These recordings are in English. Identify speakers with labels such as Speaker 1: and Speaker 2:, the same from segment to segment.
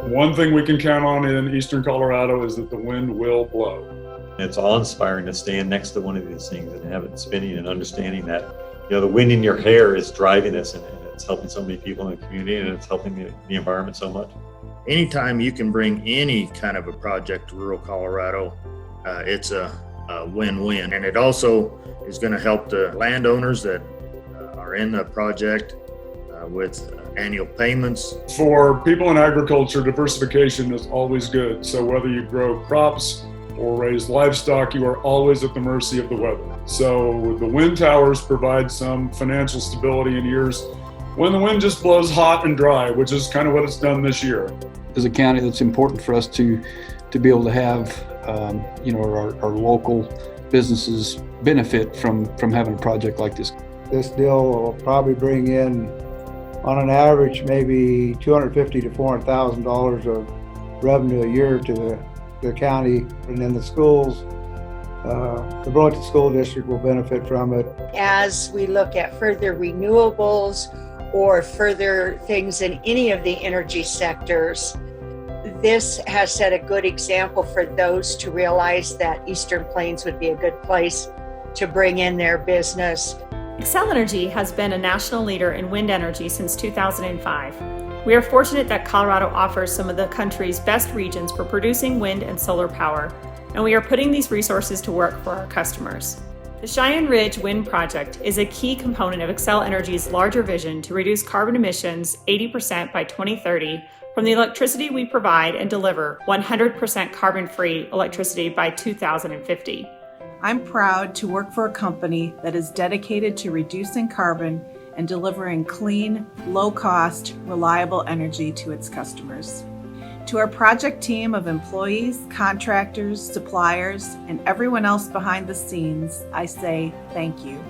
Speaker 1: One thing we can count on in eastern Colorado is that the wind will blow.
Speaker 2: It's awe-inspiring to stand next to one of these things and have it spinning and understanding that, the wind in your hair is driving this, and it's helping so many people in the community, and it's helping the environment so much.
Speaker 3: Anytime you can bring any kind of a project to rural Colorado, it's a win-win. And it also is going to help the landowners that are in the project with annual payments.
Speaker 1: For people in agriculture, diversification is always good. So whether you grow crops or raise livestock, you are always at the mercy of the weather. So the wind towers provide some financial stability in years when the wind just blows hot and dry, which is kind of what it's done this year.
Speaker 4: As a county, that's important for us to be able to have our local businesses benefit from having a project like this.
Speaker 5: This deal will probably bring in, on an average, maybe $250,000 to $400,000 of revenue a year to the county, and then the schools. The Burlington School District will benefit from it.
Speaker 6: As we look at further renewables or further things in any of the energy sectors, this has set a good example for those to realize that Eastern Plains would be a good place to bring in their business.
Speaker 7: Xcel Energy has been a national leader in wind energy since 2005. We are fortunate that Colorado offers some of the country's best regions for producing wind and solar power, and we are putting these resources to work for our customers. The Cheyenne Ridge Wind Project is a key component of Xcel Energy's larger vision to reduce carbon emissions 80% by 2030 from the electricity we provide and deliver 100% carbon-free electricity by 2050.
Speaker 8: I'm proud to work for a company that is dedicated to reducing carbon and delivering clean, low-cost, reliable energy to its customers. To our project team of employees, contractors, suppliers, and everyone else behind the scenes, I say thank you.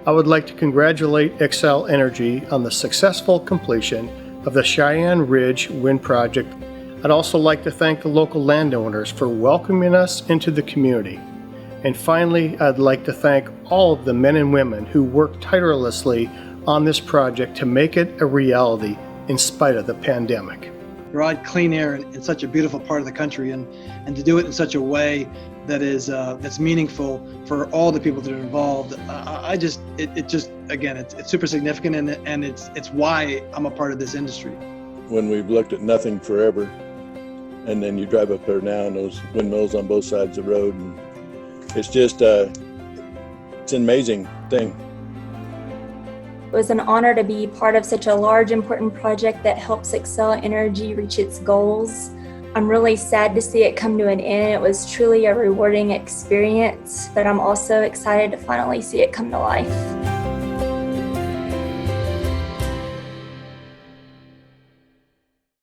Speaker 9: I would like to congratulate Xcel Energy on the successful completion of the Cheyenne Ridge Wind Project. I'd also like to thank the local landowners for welcoming us into the community. And finally, I'd like to thank all of the men and women who worked tirelessly on this project to make it a reality in spite of the pandemic.
Speaker 10: Provide clean air in such a beautiful part of the country, and to do it in such a way that is that's meaningful for all the people that are involved. It's super significant, and it's why I'm a part of this industry.
Speaker 11: When we've looked at nothing forever, and then you drive up there now and those windmills on both sides of the road, and it's just it's an amazing thing.
Speaker 12: It was an honor to be part of such a large, important project that helps Xcel Energy reach its goals. I'm really sad to see it come to an end. It was truly a rewarding experience, but I'm also excited to finally see it come to life.